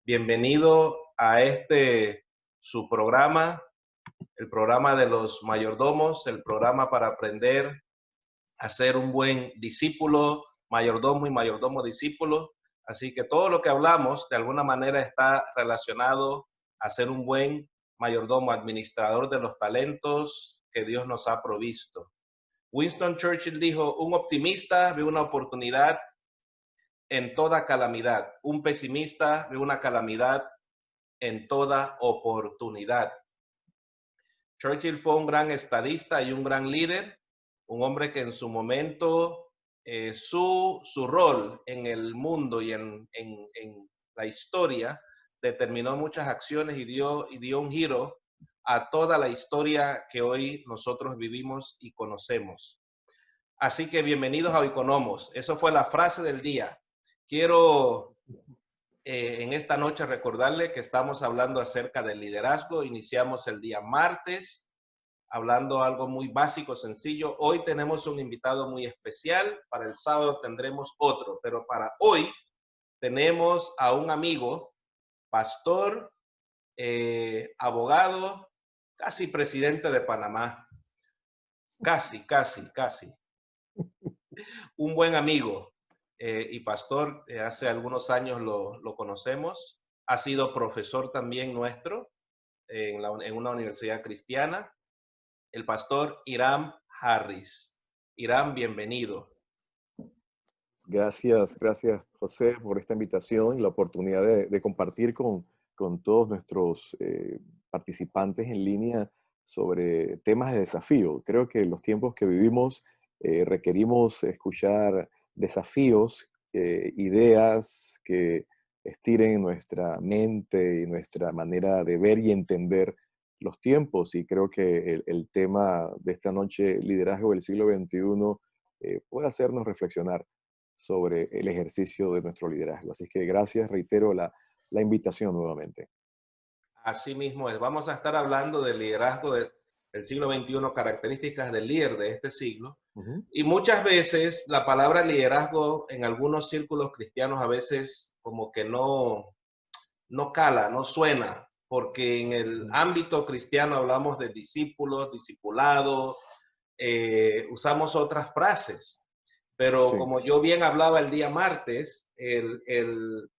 Bienvenido a su programa, el programa de los mayordomos, el programa para aprender a ser un buen discípulo, mayordomo y mayordomo discípulo. Así que todo lo que hablamos de alguna manera está relacionado a ser un buen mayordomo, administrador de los talentos que Dios nos ha provisto. Winston Churchill dijo, un optimista ve una oportunidad en toda calamidad. Un pesimista ve una calamidad en toda oportunidad. Churchill fue un gran estadista y un gran líder, un hombre que en su momento su rol en el mundo y en la historia determinó muchas acciones y dio un giro a toda la historia que hoy nosotros vivimos y conocemos. Así que bienvenidos a Oikonomos. Eso fue la frase del día. Quiero en esta noche recordarle que estamos hablando acerca del liderazgo. Iniciamos el día martes hablando algo muy básico, sencillo. Hoy tenemos un invitado muy especial. Para el sábado tendremos otro, pero para hoy tenemos a un amigo, pastor, abogado, casi presidente de Panamá. Casi. Un buen amigo y pastor, hace algunos años lo conocemos, ha sido profesor también nuestro en una universidad cristiana, el pastor Hiram Harris. Hiram, bienvenido. Gracias José por esta invitación y la oportunidad de compartir con todos nuestros participantes en línea sobre temas de desafío. Creo que en los tiempos que vivimos requerimos escuchar desafíos, ideas que estiren nuestra mente y nuestra manera de ver y entender los tiempos. Y creo que el tema de esta noche, liderazgo del siglo XXI, puede hacernos reflexionar sobre el ejercicio de nuestro liderazgo. Así que gracias, reitero la invitación nuevamente. Así mismo es. Vamos a estar hablando del liderazgo del siglo XXI, características del líder de este siglo. Y muchas veces la palabra liderazgo en algunos círculos cristianos a veces como que no cala, no suena, porque en el ámbito cristiano hablamos de discípulos, discipulado, usamos otras frases. Pero sí, como yo bien hablaba el día martes, el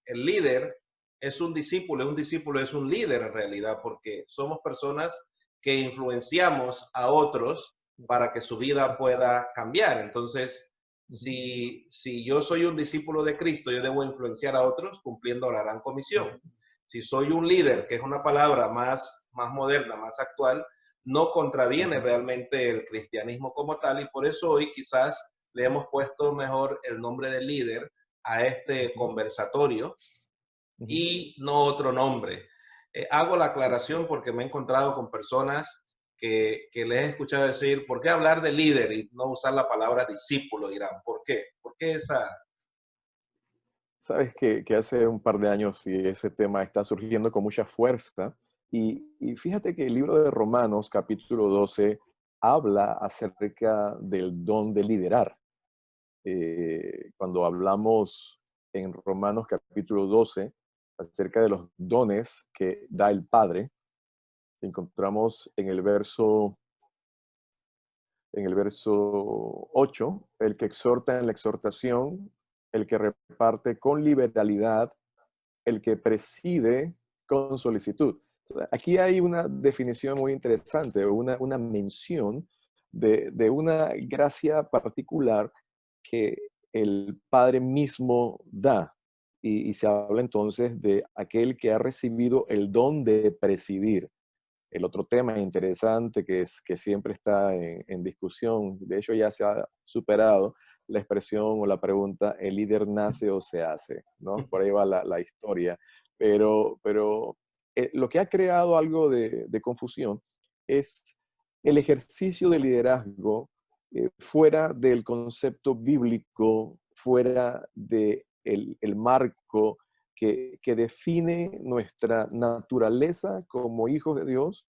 líder es un discípulo es un líder en realidad, porque somos personas que influenciamos a otros para que su vida pueda cambiar. Entonces, si yo soy un discípulo de Cristo, yo debo influenciar a otros cumpliendo la gran comisión. Si soy un líder, que es una palabra más moderna, más actual, no contraviene realmente el cristianismo como tal, y por eso hoy quizás le hemos puesto mejor el nombre de líder a este conversatorio y no otro nombre. Hago la aclaración porque me he encontrado con personas que les he escuchado decir, ¿por qué hablar de líder y no usar la palabra discípulo? Dirán, ¿por qué? ¿Por qué esa? Sabes que hace un par de años y ese tema está surgiendo con mucha fuerza. Y fíjate que el libro de Romanos, capítulo 12, habla acerca del don de liderar. Cuando hablamos en Romanos capítulo 12 acerca de los dones que da el Padre, encontramos en el verso 8, el que exhorta en la exhortación, el que reparte con liberalidad, el que preside con solicitud. Aquí hay una definición muy interesante, una mención de una gracia particular que el Padre mismo da. Y se habla entonces de aquel que ha recibido el don de presidir. El otro tema interesante que siempre está en discusión, de hecho ya se ha superado la expresión o la pregunta, ¿el líder nace o se hace? ¿No? Por ahí va la historia. Pero lo que ha creado algo de confusión es el ejercicio de liderazgo fuera del concepto bíblico, fuera del el marco que define nuestra naturaleza como hijos de Dios,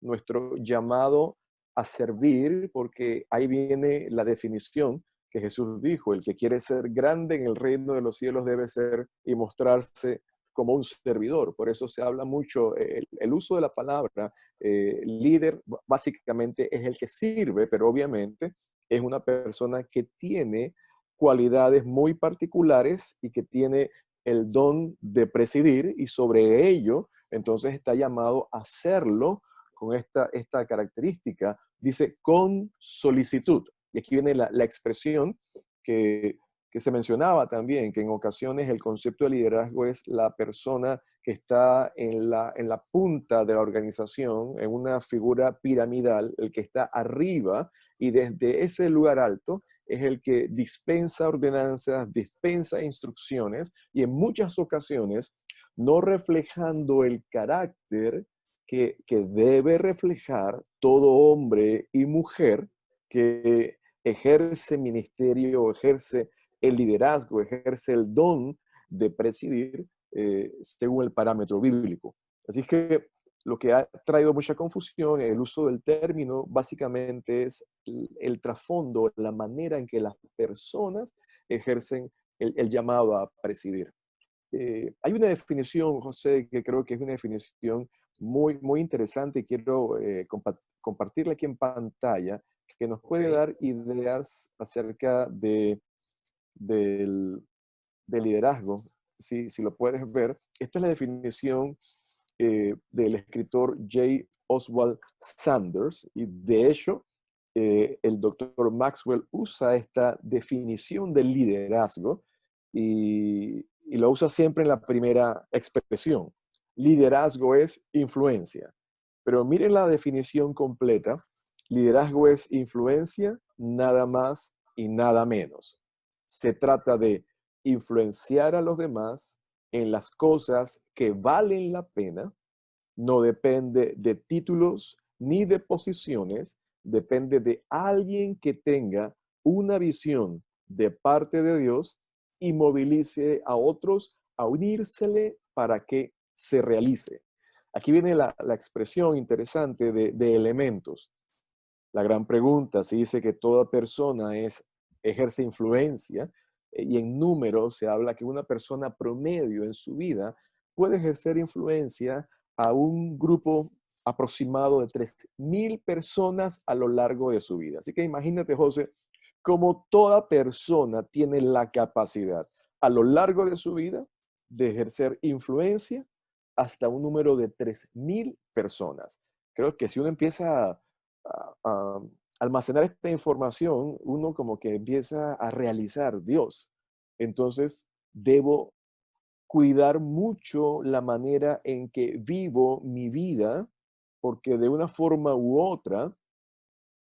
nuestro llamado a servir, porque ahí viene la definición que Jesús dijo: el que quiere ser grande en el reino de los cielos debe ser y mostrarse como un servidor. Por eso se habla mucho, el uso de la palabra líder básicamente es el que sirve, pero obviamente es una persona que tiene cualidades muy particulares y que tiene el don de presidir y sobre ello, entonces está llamado a hacerlo con esta característica. Dice con solicitud. Y aquí viene la expresión que se mencionaba también, que en ocasiones el concepto de liderazgo es la persona que está en la punta de la organización, en una figura piramidal, el que está arriba y desde ese lugar alto es el que dispensa ordenanzas, dispensa instrucciones y en muchas ocasiones no reflejando el carácter que debe reflejar todo hombre y mujer que ejerce ministerio, ejerce el liderazgo, ejerce el don de presidir según el parámetro bíblico. Así que lo que ha traído mucha confusión en el uso del término básicamente es el trasfondo, la manera en que las personas ejercen el llamado a presidir. Hay una definición, José, que creo que es una definición muy, muy interesante y quiero compartirla aquí en pantalla, que nos puede dar ideas acerca del, del liderazgo, si lo puedes ver. Esta es la definición del escritor J. Oswald Sanders, y de hecho, el doctor Maxwell usa esta definición del liderazgo y lo usa siempre en la primera expresión. Liderazgo es influencia. Pero miren la definición completa. Liderazgo es influencia, nada más y nada menos. Se trata de influenciar a los demás en las cosas que valen la pena. No depende de títulos ni de posiciones, depende de alguien que tenga una visión de parte de Dios y movilice a otros a unírsele para que se realice. Aquí viene la expresión interesante de elementos. La gran pregunta, se dice que toda persona ejerce influencia y en números se habla que una persona promedio en su vida puede ejercer influencia a un grupo aproximado de 3,000 personas a lo largo de su vida. Así que imagínate, José, cómo toda persona tiene la capacidad a lo largo de su vida de ejercer influencia hasta un número de 3,000 personas. Creo que si uno empieza a almacenar esta información, uno como que empieza a realizar Dios. Entonces, debo cuidar mucho la manera en que vivo mi vida, porque de una forma u otra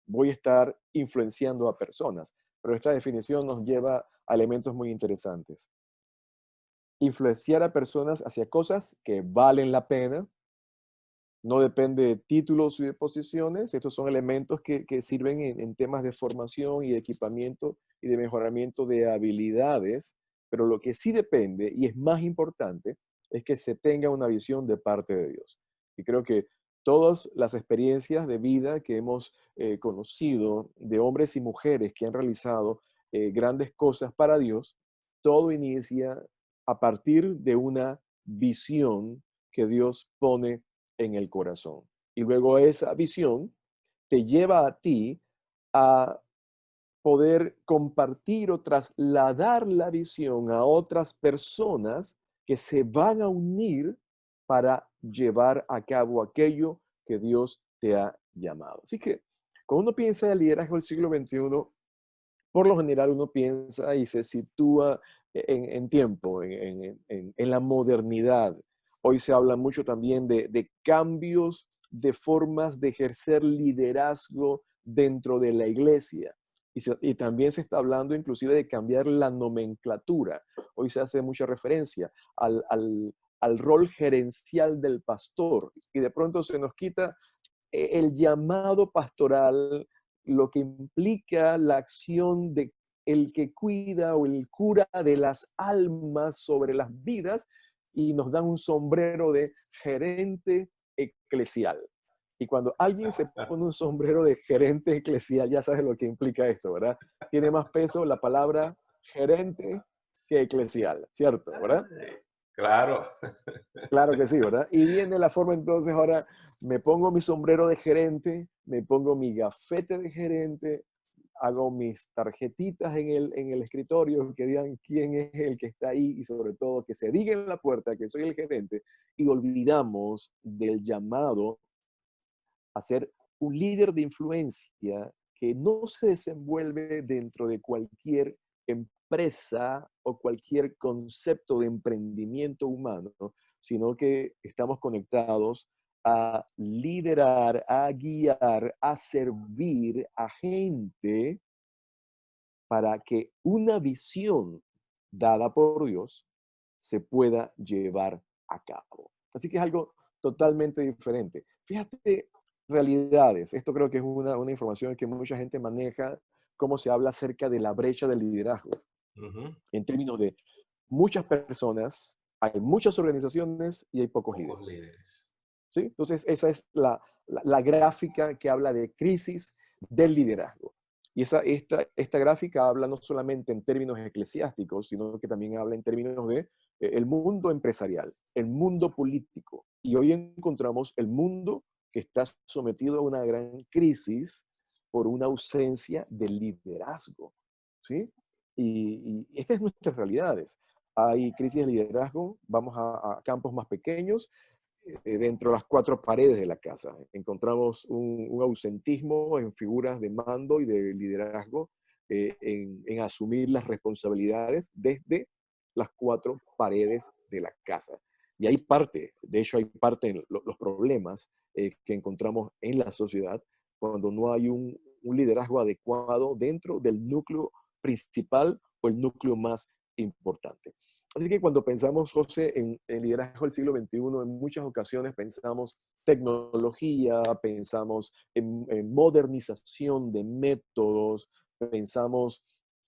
voy a estar influenciando a personas. Pero esta definición nos lleva a elementos muy interesantes. Influenciar a personas hacia cosas que valen la pena, no depende de títulos y de posiciones. Estos son elementos que sirven en temas de formación y de equipamiento y de mejoramiento de habilidades, pero lo que sí depende y es más importante es que se tenga una visión de parte de Dios. Y creo que todas las experiencias de vida que hemos conocido de hombres y mujeres que han realizado grandes cosas para Dios, todo inicia a partir de una visión que Dios pone en el corazón. Y luego esa visión te lleva a ti a poder compartir o trasladar la visión a otras personas que se van a unir para llevar a cabo aquello que Dios te ha llamado. Así que cuando uno piensa en el liderazgo del siglo XXI, por lo general uno piensa y se sitúa en tiempo, en la modernidad. Hoy se habla mucho también de cambios de formas de ejercer liderazgo dentro de la iglesia. Y también se está hablando inclusive de cambiar la nomenclatura. Hoy se hace mucha referencia al rol gerencial del pastor y de pronto se nos quita el llamado pastoral, lo que implica la acción de el que cuida o el cura de las almas sobre las vidas y nos dan un sombrero de gerente eclesial. Y cuando alguien se pone un sombrero de gerente eclesial, ya sabes lo que implica esto, ¿verdad? Tiene más peso la palabra gerente que eclesial, ¿cierto? ¿Verdad? Claro. Claro que sí, ¿verdad? Y viene la forma entonces ahora, me pongo mi sombrero de gerente, me pongo mi gafete de gerente, hago mis tarjetitas en el escritorio que digan quién es el que está ahí y sobre todo que se diga en la puerta que soy el gerente y olvidamos del llamado a ser un líder de influencia que no se desenvuelve dentro de cualquier empresa o cualquier concepto de emprendimiento humano, sino que estamos conectados a liderar, a guiar, a servir a gente para que una visión dada por Dios se pueda llevar a cabo. Así que es algo totalmente diferente. Fíjate, realidades. Esto creo que es una información que mucha gente maneja, cómo se habla acerca de la brecha del liderazgo. Ujú. En términos de muchas personas, hay muchas organizaciones y hay pocos Pocos líderes. líderes. ¿Sí? Entonces, esa es la gráfica que habla de crisis del liderazgo. Y esta gráfica habla no solamente en términos eclesiásticos, sino que también habla en términos de el mundo empresarial, el mundo político. Y hoy encontramos el mundo que está sometido a una gran crisis por una ausencia de liderazgo. ¿Sí? Y estas son nuestras realidades. Hay crisis de liderazgo, vamos a campos más pequeños, dentro de las cuatro paredes de la casa. Encontramos un ausentismo en figuras de mando y de liderazgo, en asumir las responsabilidades desde las cuatro paredes de la casa. Y hay parte, de hecho hay parte en los problemas que encontramos en la sociedad cuando no hay un liderazgo adecuado dentro del núcleo principal o el núcleo más importante. Así que cuando pensamos, José, en liderazgo del siglo XXI, en muchas ocasiones pensamos tecnología, pensamos en modernización de métodos, pensamos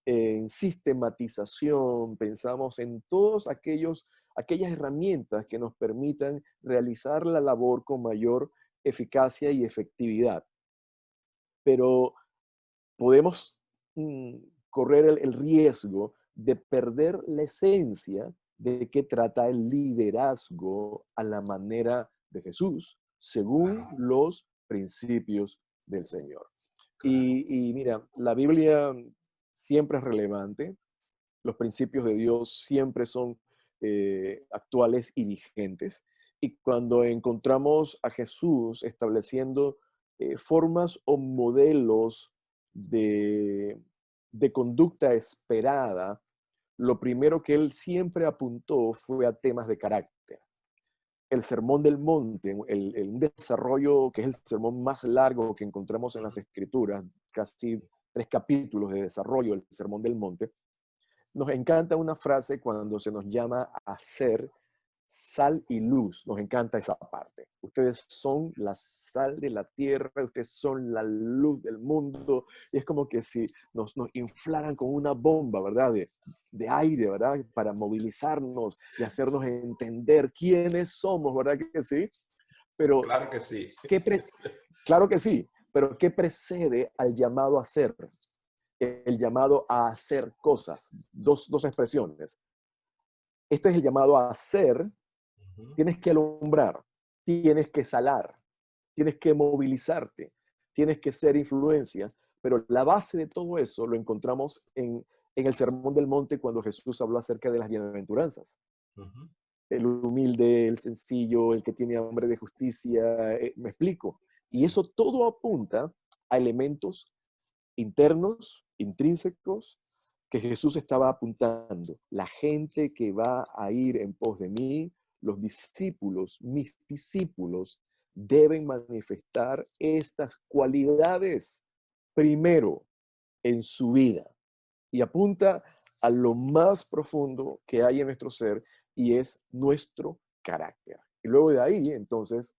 en sistematización, pensamos en todas aquellas herramientas que nos permitan realizar la labor con mayor eficacia y efectividad. Pero podemos mm, correr el riesgo de perder la esencia de qué trata el liderazgo a la manera de Jesús, según Claro, los principios del Señor. claro. Y mira, la Biblia siempre es relevante, los principios de Dios siempre son actuales y vigentes. Y cuando encontramos a Jesús estableciendo formas o modelos de, de conducta esperada, lo primero que él siempre apuntó fue a temas de carácter. El Sermón del Monte, un desarrollo que es el sermón más largo que encontramos en las Ujú. Escrituras, casi 3 capítulos de desarrollo del Sermón del Monte, nos encanta una frase cuando se nos llama a ser sal y luz. Nos encanta esa parte. Ustedes son la sal de la tierra, ustedes son la luz del mundo. Y es como que si nos inflaran con una bomba, ¿verdad? De aire, ¿verdad? Para movilizarnos y hacernos entender quiénes somos, ¿verdad que sí? Pero, Claro que sí. ¿qué claro que sí, pero ¿qué precede al llamado a ser? El llamado a hacer cosas. Dos expresiones. Esto es el llamado a hacer. Ujú. Tienes que alumbrar, tienes que salar, tienes que movilizarte, tienes que ser influencia, pero la base de todo eso lo encontramos en el Sermón del Monte cuando Jesús habló acerca de las bienaventuranzas. Ujú. El humilde, el sencillo, el que tiene hambre de justicia, me explico. Y Sí. eso todo apunta a elementos internos, intrínsecos, que Jesús estaba apuntando. La gente que va a ir en pos de mí, los discípulos, mis discípulos, deben manifestar estas cualidades primero en su vida. Y apunta a lo más profundo que hay en nuestro ser y es nuestro carácter. Y luego de ahí, entonces,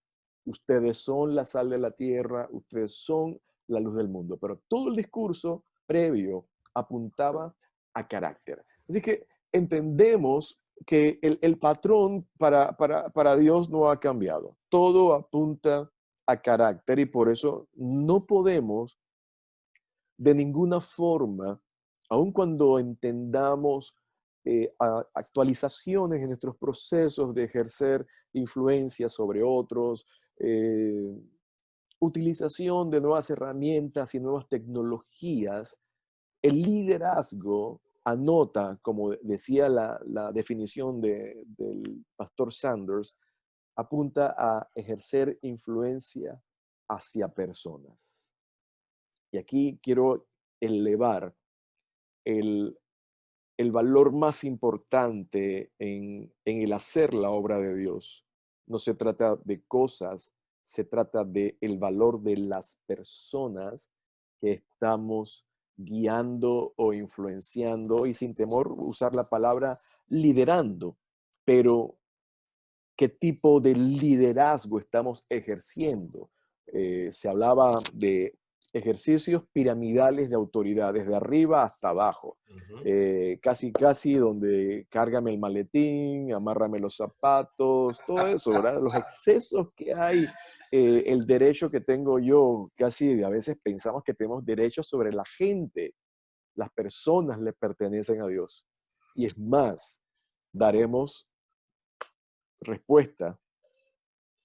ustedes son la sal de la tierra, ustedes son la luz del mundo. Pero todo el discurso previo apuntaba a carácter. Así que entendemos que el patrón para Dios no ha cambiado. Todo apunta a carácter y por eso no podemos de ninguna forma, aun cuando entendamos actualizaciones en nuestros procesos de ejercer influencia sobre otros, utilización de nuevas herramientas y nuevas tecnologías. El liderazgo anota, como decía la definición del pastor Sanders, apunta a ejercer influencia hacia personas. Y aquí quiero elevar el, el valor más importante en el hacer la obra de Dios. No se trata de cosas, se trata de el valor de las personas que estamos guiando o influenciando, y sin temor usar la palabra liderando, pero ¿qué tipo de liderazgo estamos ejerciendo? Se hablaba de ejercicios piramidales de autoridad, desde arriba hasta abajo. Casi donde cárgame el maletín, amárrame los zapatos, todo eso, ¿verdad? Los excesos que hay, el derecho que tengo yo, casi a veces pensamos que tenemos derechos sobre la gente. Las personas le pertenecen a Dios. Y es más, daremos respuesta,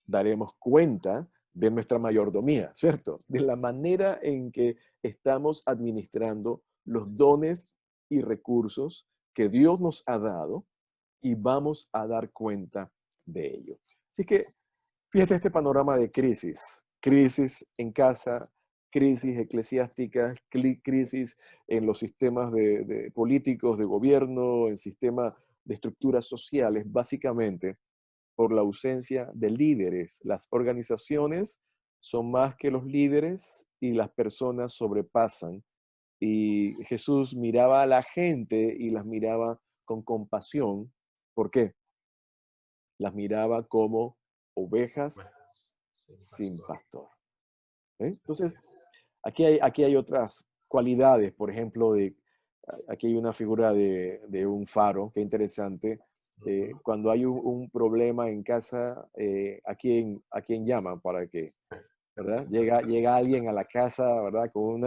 daremos cuenta de nuestra mayordomía, ¿cierto? De la manera en que estamos administrando los dones y recursos que Dios nos ha dado, y vamos a dar cuenta de ello. Así que fíjate este panorama de crisis. Crisis en casa, crisis eclesiásticas, crisis en los sistemas de políticos, de gobierno, en sistemas de estructuras sociales, básicamente por la ausencia de líderes. Las organizaciones son más que los líderes y las personas sobrepasan. Y Jesús miraba a la gente y las miraba con compasión. ¿Por qué? Las miraba como ovejas sin pastor. Entonces, aquí hay otras cualidades. Por ejemplo, aquí hay una figura de un faro, qué interesante. Cuando hay un problema en casa, ¿a quién llaman para que, ¿verdad? Llega alguien a la casa, ¿verdad? Con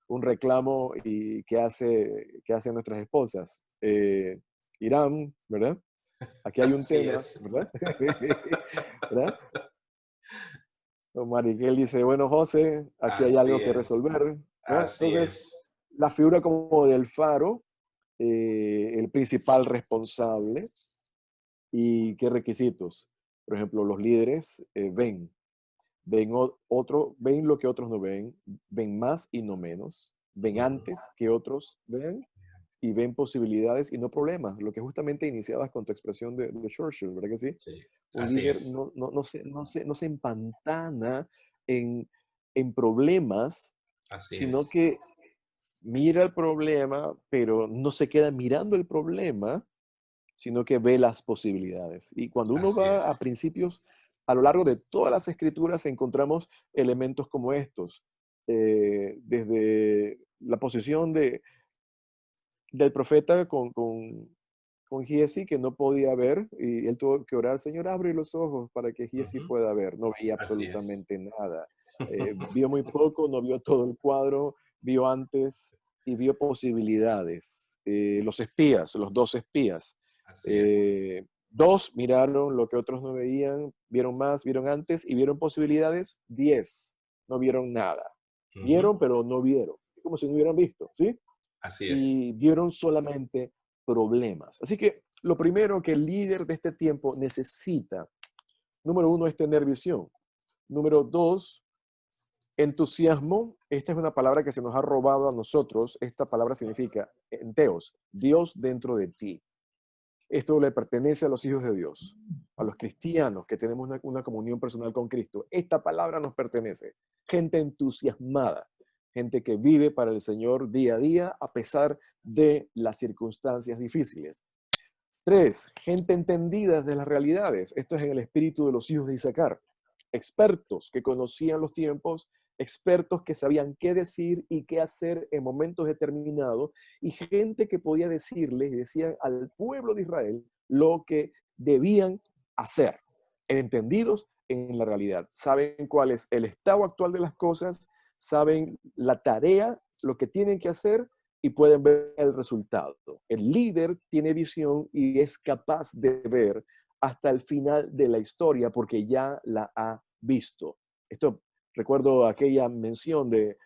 un reclamo, y ¿qué hacen nuestras esposas? Irán, ¿verdad? Aquí hay un Así tema, es. ¿verdad? ¿Verdad? Mariguel dice, bueno, José, aquí hay algo Así que es. resolver, ¿verdad? Así Entonces, es. la figura como del faro, el principal responsable. ¿Y qué requisitos? Por ejemplo, los líderes ven lo que otros no ven, ven más y no menos, ven antes que otros ven, y ven posibilidades y no problemas, lo que justamente iniciabas con tu expresión de Churchill, ¿verdad que sí? Sí, Un así líder es. no se empantana en, en problemas, Así sino es. que mira el problema, pero no se queda mirando el problema, sino que ve las posibilidades. Y cuando uno Así va a es. principios, a lo largo de todas las escrituras encontramos elementos como estos. Desde la posición del profeta con Giesi, que no podía ver, y él tuvo que orar: Señor, abre los ojos para que Giesi Ujú. pueda ver. No veía Así es. absolutamente nada. Vio muy poco, no vio todo el cuadro, vio antes y vio posibilidades. Los dos espías, Así es. dos miraron lo que otros no veían, vieron más, vieron antes y vieron posibilidades. 10 no vieron nada. Ujú. Vieron, pero no vieron, como si no hubieran visto, ¿sí? Así es. Y vieron solamente problemas. Así que lo primero que el líder de este tiempo necesita, número uno, es tener visión. Número dos, entusiasmo. Esta es una palabra que se nos ha robado a nosotros. Esta palabra significa enteos, Dios dentro de ti. Esto le pertenece a los hijos de Dios, a los cristianos que tenemos una comunión personal con Cristo. Esta palabra nos pertenece. Gente entusiasmada, gente que vive para el Señor día a día a pesar de las circunstancias difíciles. Tres, gente entendida de las realidades. Esto es en el espíritu de los hijos de Isaacar. Expertos que conocían los tiempos, expertos que sabían qué decir y qué hacer en momentos determinados, y gente que podía decirles y decían al pueblo de Israel lo que debían hacer, entendidos en la realidad. Saben cuál es el estado actual de las cosas, saben la tarea, lo que tienen que hacer, y pueden ver el resultado. El líder tiene visión y es capaz de ver hasta el final de la historia porque ya la ha visto. Esto, recuerdo aquella mención de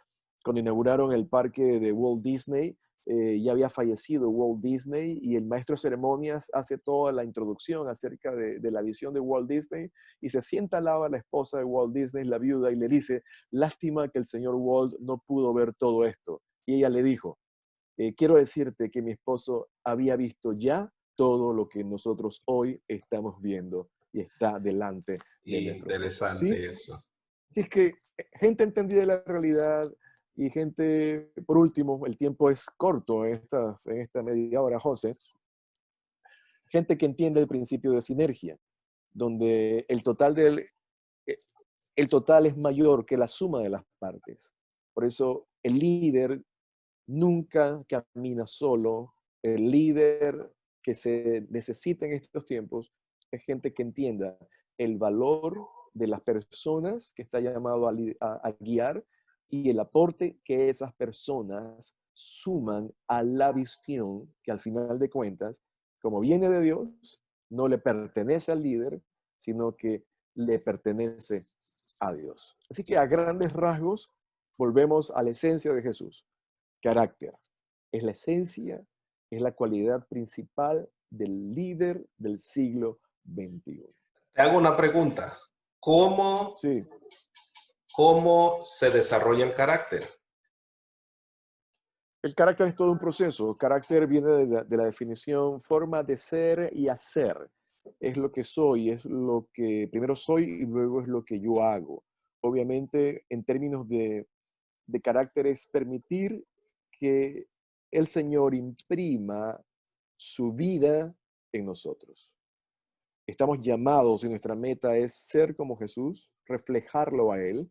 cuando inauguraron el parque de Walt Disney. Ya había fallecido Walt Disney y el maestro de ceremonias hace toda la introducción acerca de la visión de Walt Disney y se sienta al lado de la esposa de Walt Disney, la viuda, y le dice, lástima que el señor Walt no pudo ver todo esto. Y ella le dijo, quiero decirte que mi esposo había visto ya todo lo que nosotros hoy estamos viendo y está delante de nuestros ojos. ¿Sí? Interesante eso. Así es que gente entendida de la realidad y gente, por último, el tiempo es corto en esta media hora, José, gente que entiende el principio de sinergia, donde eh, el total es mayor que la suma de las partes. Por eso el líder nunca camina solo. El líder que se necesita en estos tiempos es gente que entienda el valor de las personas que está llamado a guiar y el aporte que esas personas suman a la visión que al final de cuentas, como viene de Dios, no le pertenece al líder, sino que le pertenece a Dios. Así que a grandes rasgos, volvemos a la esencia de Jesús. Carácter. Es la esencia, es la cualidad principal del líder del siglo XXI. Te hago una pregunta. ¿Cómo, Sí, cómo se desarrolla el carácter? el carácter es todo un proceso. El carácter viene de la definición forma de ser y hacer. Es lo que soy, es lo que primero soy y luego es lo que yo hago. Obviamente, en términos de carácter es permitir que el Señor imprima su vida en nosotros. Estamos llamados y nuestra meta es ser como Jesús, reflejarlo a Él,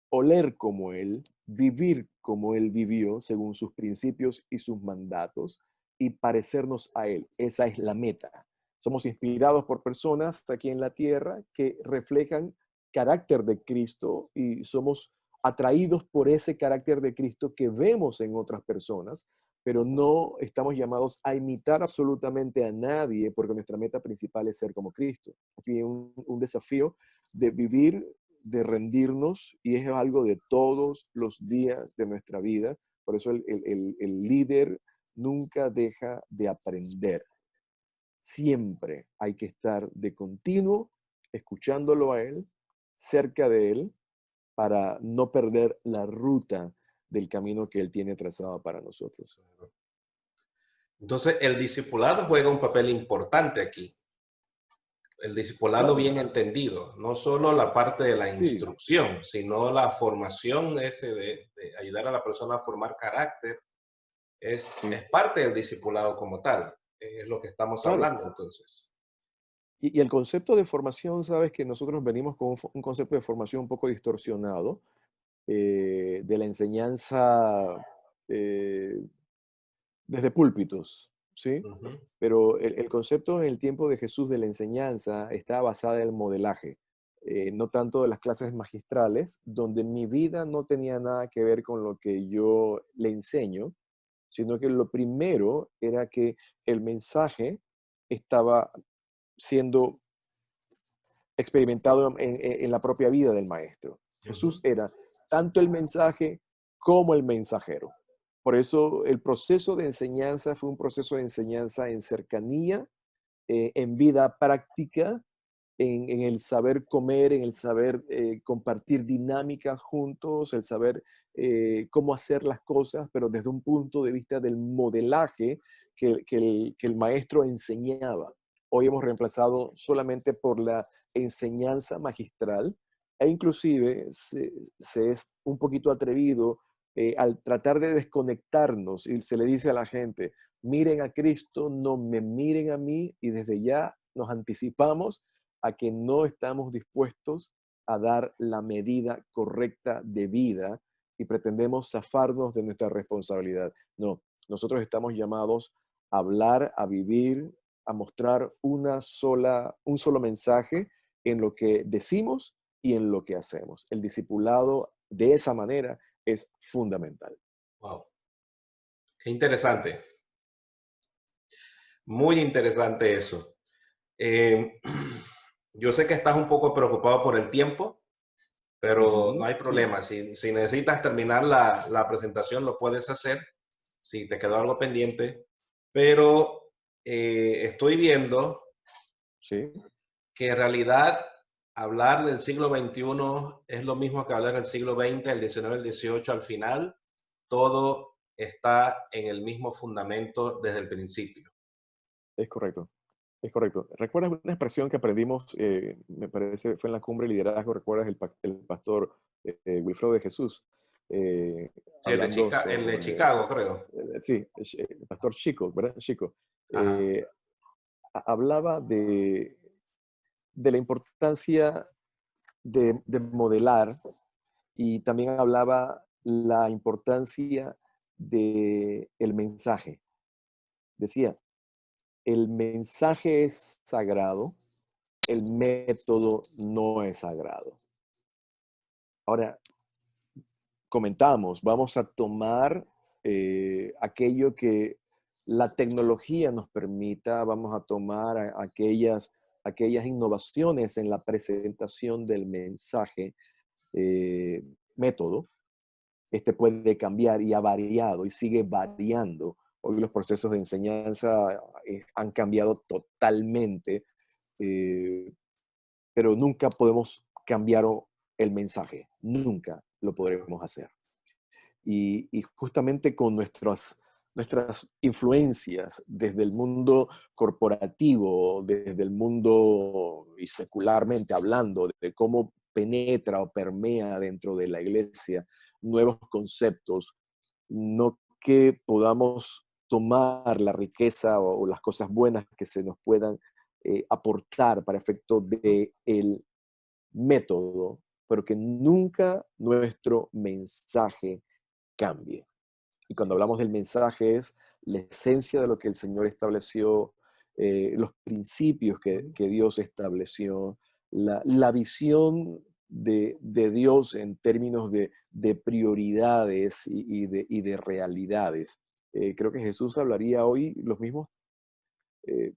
oler como Él, vivir como Él vivió según sus principios y sus mandatos y parecernos a Él. Esa es la meta. Somos inspirados por personas aquí en la tierra que reflejan carácter de Cristo y somos atraídos por ese carácter de Cristo que vemos en otras personas, pero no estamos llamados a imitar absolutamente a nadie porque nuestra meta principal es ser como Cristo. Aquí hay un desafío de vivir, de rendirnos y es algo de todos los días de nuestra vida. Por eso el líder nunca deja de aprender. Siempre hay que estar de continuo escuchándolo a él, cerca de él, para no perder la ruta del camino que él tiene trazado para nosotros. Entonces, el discipulado juega un papel importante aquí. El discipulado Claro, bien entendido, no solo la parte de la sí, instrucción, sino la formación ese de ayudar a la persona a formar carácter, sí, es parte del discipulado como tal. Es lo que estamos claro. hablando entonces. Y el concepto de formación, sabes que nosotros venimos con un concepto de formación un poco distorsionado de la enseñanza eh, desde púlpitos, ¿sí? Ujú. Pero el concepto en el tiempo de Jesús de la enseñanza está basada en el modelaje, no tanto de las clases magistrales, donde mi vida no tenía nada que ver con lo que yo le enseño, sino que lo primero era que el mensaje estaba siendo experimentado en la propia vida del maestro. Jesús Ujú. era tanto el mensaje como el mensajero. Por eso el proceso de enseñanza fue un proceso de enseñanza en cercanía, en vida práctica, en el saber comer, en el saber compartir dinámicas juntos, el saber cómo hacer las cosas, pero desde un punto de vista del modelaje que el maestro enseñaba. Hoy hemos reemplazado solamente por la enseñanza magistral e inclusive se es un poquito atrevido al tratar de desconectarnos y se le dice a la gente, miren a Cristo, no me miren a mí y desde ya nos anticipamos a que no estamos dispuestos a dar la medida correcta de vida y pretendemos zafarnos de nuestra responsabilidad. No, nosotros estamos llamados a hablar, a vivir, a mostrar un solo mensaje en lo que decimos y en lo que hacemos. El discipulado de esa manera es fundamental. Wow, Qué interesante. Muy interesante eso. Eh, yo sé que estás un poco preocupado por el tiempo, pero no Ujú, hay sí, problema. Si necesitas terminar la presentación, lo puedes hacer. Si te quedó algo pendiente. Pero estoy viendo sí, que en realidad hablar del siglo XXI es lo mismo que hablar del siglo XX, el XIX, el XVIII al final. Todo está en el mismo fundamento desde el principio. es correcto. Es correcto. ¿Recuerdas una expresión que aprendimos, me parece, fue en la cumbre de liderazgo? ¿Recuerdas el pastor Wilfredo de Jesús? eh, Sí, hablando El de sobre, Chicago, creo. sí, el pastor Chico, ¿verdad? Chico. Ajá. Hablaba de la importancia de modelar y también hablaba la importancia del mensaje. Decía, el mensaje es sagrado, el método no es sagrado. Ahora, comentamos, vamos a tomar aquello que la tecnología nos permita, vamos a tomar aquellas innovaciones en la presentación del mensaje, eh, método. Este puede cambiar y ha variado y sigue variando. Hoy los procesos de enseñanza han cambiado totalmente, eh, pero nunca podemos cambiar el mensaje, nunca lo podremos hacer. Y justamente con nuestras influencias desde el mundo corporativo, desde el mundo y secularmente hablando, de cómo penetra o permea dentro de la iglesia nuevos conceptos, no que podamos tomar la riqueza o las cosas buenas que se nos puedan aportar para efecto de el método, pero que nunca nuestro mensaje cambie. Y cuando Así hablamos es. del mensaje es la esencia de lo que el Señor estableció, los principios que Dios estableció, la visión de Dios en términos de prioridades y de realidades. Creo que Jesús hablaría hoy los mismos eh,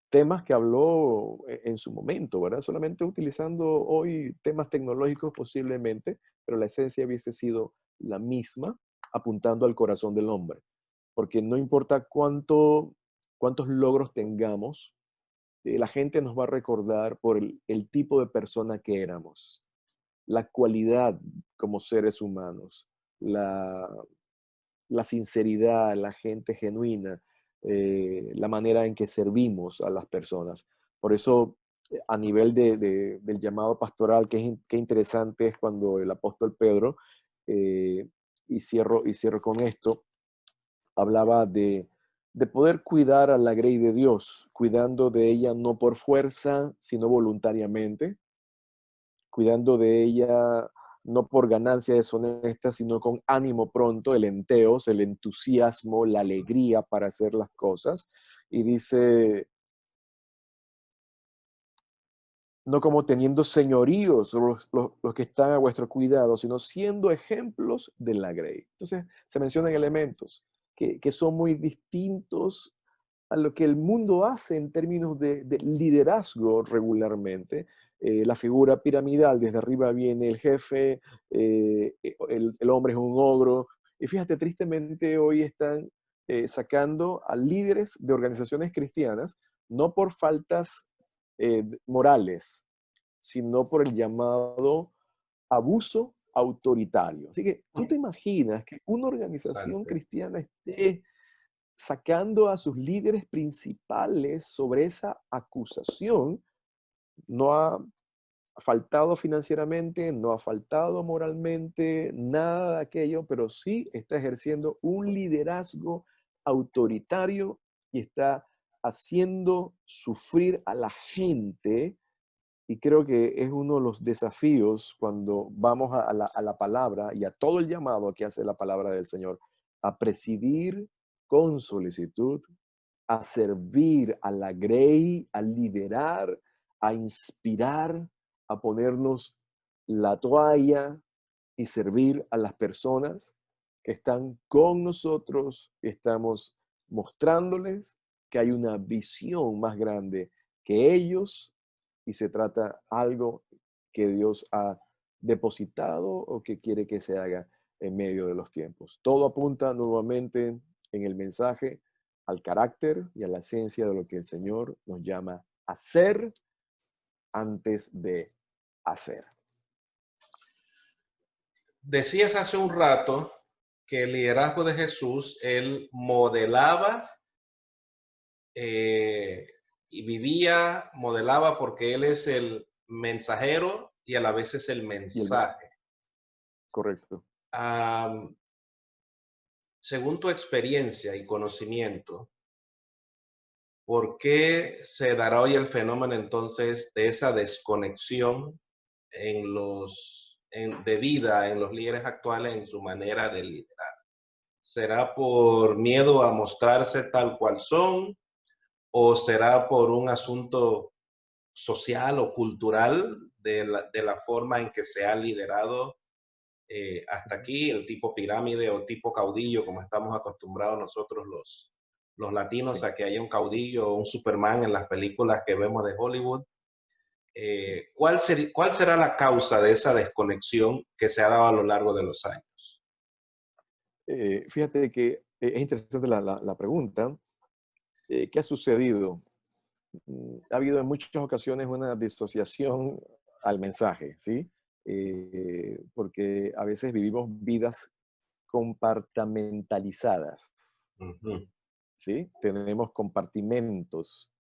temas que habló en su momento, ¿verdad? Solamente utilizando hoy temas tecnológicos posiblemente, pero la esencia hubiese sido la misma, apuntando al corazón del hombre. Porque no importa cuántos logros tengamos, la gente nos va a recordar por el tipo de persona que éramos, la cualidad como seres humanos, la, la sinceridad, la gente genuina, la manera en que servimos a las personas. Por eso, a nivel del llamado pastoral, qué interesante es cuando el apóstol Pedro, eh, y cierro con esto, hablaba de poder cuidar a la grey de Dios, cuidando de ella no por fuerza, sino voluntariamente, cuidando de ella no por ganancia deshonesta, sino con ánimo pronto, el enteos, el entusiasmo, la alegría para hacer las cosas. Y dice, no como teniendo señoríos los que están a vuestro cuidado, sino siendo ejemplos de la grey. Entonces, se mencionan elementos que son muy distintos a lo que el mundo hace en términos de liderazgo regularmente. La figura piramidal, desde arriba viene el jefe, el hombre es un ogro. Y fíjate, tristemente hoy están sacando a líderes de organizaciones cristianas, no por faltas morales, sino por el llamado abuso autoritario. Así que tú te imaginas que una organización Interesante. cristiana esté sacando a sus líderes principales sobre esa acusación. No ha faltado financieramente, no ha faltado moralmente, nada de aquello, pero sí está ejerciendo un liderazgo autoritario y está haciendo sufrir a la gente. Y creo que es uno de los desafíos cuando vamos a la palabra y a todo el llamado que hace la palabra del Señor, a presidir con solicitud, a servir a la grey, a liderar, a inspirar, a ponernos la toalla y servir a las personas. están con nosotros, estamos mostrándoles que hay una visión más grande que ellos y se trata algo que Dios ha depositado o que quiere que se haga en medio de los tiempos. Todo apunta nuevamente en el mensaje al carácter y a la esencia de lo que el Señor nos llama a ser antes de hacer. Decías hace un rato que el liderazgo de Jesús, él modelaba y vivía, modelaba porque él es el mensajero y a la vez es el Y el mensaje. correcto. Am, según tu experiencia y conocimiento, ¿por qué se dará hoy el fenómeno entonces de esa desconexión de vida en los líderes actuales en su manera de liderar? ¿Será por miedo a mostrarse tal cual son o será por un asunto social o cultural de la forma en que se ha liderado hasta aquí, el tipo pirámide o tipo caudillo, como estamos acostumbrados nosotros los latinos Sí, a que haya un caudillo o un Superman en las películas que vemos de Hollywood? sí. ¿Cuál será la causa de esa desconexión que se ha dado a lo largo de los años? Fíjate que es interesante la pregunta. ¿Qué ha sucedido? Ha habido en muchas ocasiones una disociación al mensaje, ¿sí? Porque a veces vivimos vidas compartamentalizadas, Ujú. ¿sí? Tenemos compartimentos,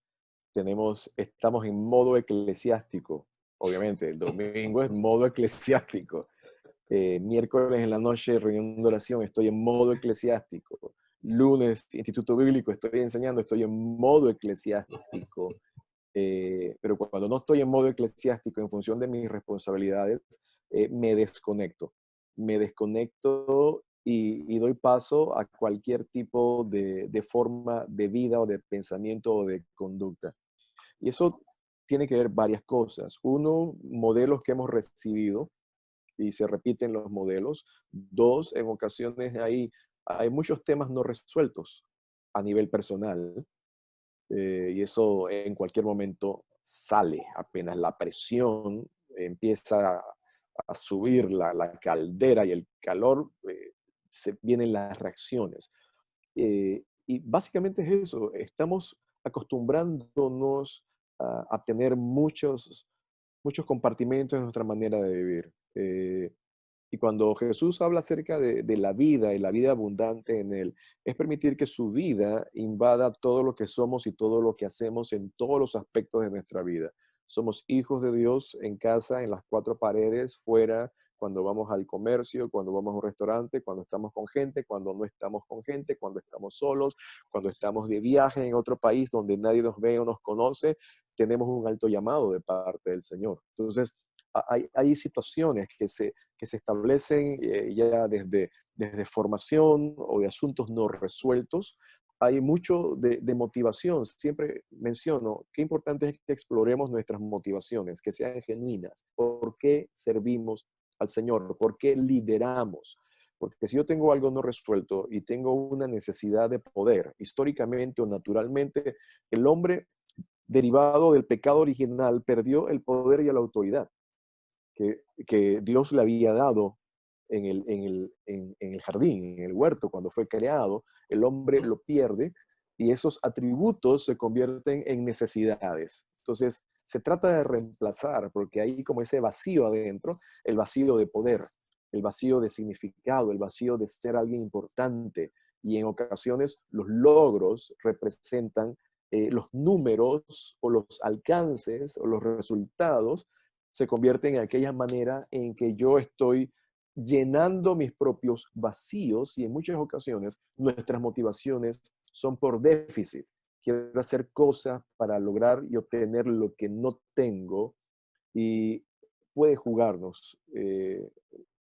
estamos en modo eclesiástico. Obviamente, el domingo es modo eclesiástico. Miércoles en la noche, reunión de oración, estoy en modo eclesiástico. Lunes, Instituto Bíblico, estoy enseñando, estoy en modo eclesiástico. Pero cuando no estoy en modo eclesiástico, en función de mis responsabilidades, me desconecto. Me desconecto y doy paso a cualquier tipo de forma de vida o de pensamiento o de conducta. Y eso tiene que ver varias cosas. Uno, modelos que hemos recibido y se repiten los modelos. Dos, en ocasiones hay muchos temas no resueltos a nivel personal y eso en cualquier momento sale, apenas la presión empieza a subir la caldera y el calor, se vienen las reacciones. Y básicamente es eso, estamos acostumbrándonos a tener muchos compartimentos en nuestra manera de vivir. Y cuando Jesús habla acerca de la vida y la vida abundante en Él, es permitir que su vida invada todo lo que somos y todo lo que hacemos en todos los aspectos de nuestra vida. Somos hijos de Dios en casa, en las cuatro paredes, fuera, cuando vamos al comercio, cuando vamos a un restaurante, cuando estamos con gente, cuando no estamos con gente, cuando estamos solos, cuando estamos de viaje en otro país donde nadie nos ve o nos conoce, tenemos un alto llamado de parte del Señor. Entonces, hay situaciones que se establecen ya desde formación o de asuntos no resueltos. Hay mucho de motivación. Siempre menciono qué importante es que exploremos nuestras motivaciones, que sean genuinas. ¿Por qué servimos al Señor? ¿Por qué lideramos? Porque si yo tengo algo no resuelto y tengo una necesidad de poder, históricamente o naturalmente, el hombre derivado del pecado original perdió el poder y la autoridad que Dios le había dado en el jardín, en el huerto, cuando fue creado, el hombre lo pierde y esos atributos se convierten en necesidades. Entonces, se trata de reemplazar, porque hay como ese vacío adentro, el vacío de poder, el vacío de significado, el vacío de ser alguien importante. Y en ocasiones los logros representan los números o los alcances o los resultados se convierten en aquella manera en que yo estoy llenando mis propios vacíos y en muchas ocasiones nuestras motivaciones son por déficit. Quiero hacer cosas para lograr y obtener lo que no tengo y puede jugarnos,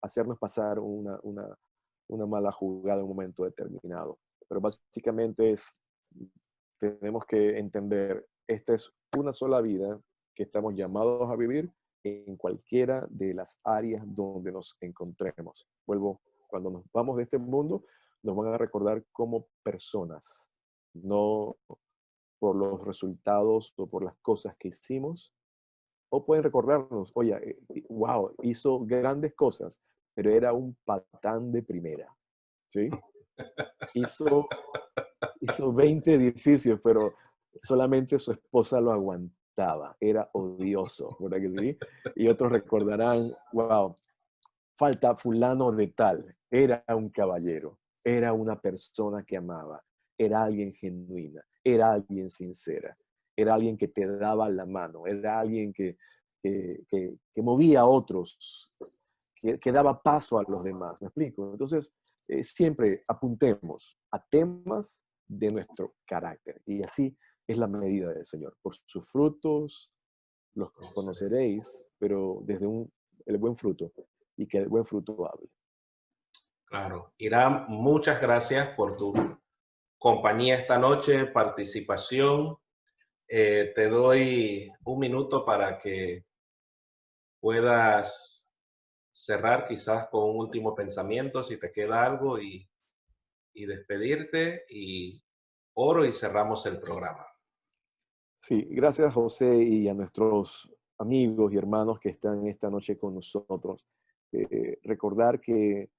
hacernos pasar una mala jugada en un momento determinado. Pero básicamente tenemos que entender, esta es una sola vida que estamos llamados a vivir en cualquiera de las áreas donde nos encontremos. Vuelvo Cuando nos vamos de este mundo, nos van a recordar como personas, no por los resultados o por las cosas que hicimos, o pueden recordarnos, oye, wow, hizo grandes cosas, pero era un patán de primera, ¿sí? Hizo, hizo 20 edificios, pero solamente su esposa lo aguantaba, era odioso, ¿verdad que sí? Y otros recordarán, wow, falta fulano de tal, era un caballero, era una persona que amaba, era alguien genuina, era alguien sincera, era alguien que te daba la mano, era alguien que movía a otros, que daba paso a los demás, ¿me explico? Entonces, siempre apuntemos a temas de nuestro carácter y así es la medida del Señor. Por sus frutos los conoceréis, pero desde el buen fruto y que el buen fruto hable. Claro. Irán, muchas gracias por tu compañía esta noche, participación. Te doy un minuto para que puedas cerrar quizás con un último pensamiento, si te queda algo, y despedirte, y oro y cerramos el programa. Sí, gracias José y a nuestros amigos y hermanos que están esta noche con nosotros. Recordar que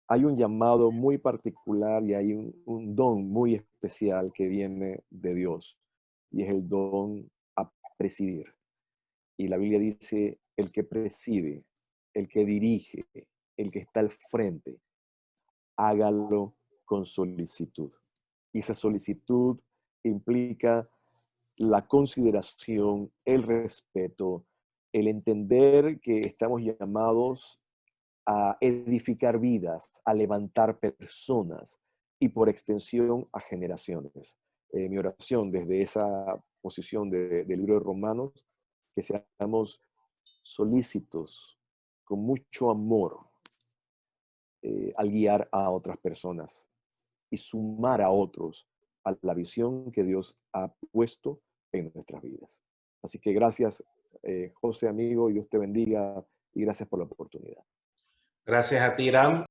hay un llamado muy particular y hay un don muy especial que viene de Dios y es el don a presidir. Y la Biblia dice, el que preside, el que dirige, el que está al frente, hágalo con solicitud. Y esa solicitud implica la consideración, el respeto, el entender que estamos llamados a edificar vidas, a levantar personas y por extensión a generaciones. Mi oración desde esa posición del libro de Romanos, que seamos solícitos, con mucho amor, al guiar a otras personas y sumar a otros a la visión que Dios ha puesto en nuestras vidas. Así que gracias, José, amigo, y Dios te bendiga y gracias por la oportunidad. Gracias a ti, Irán.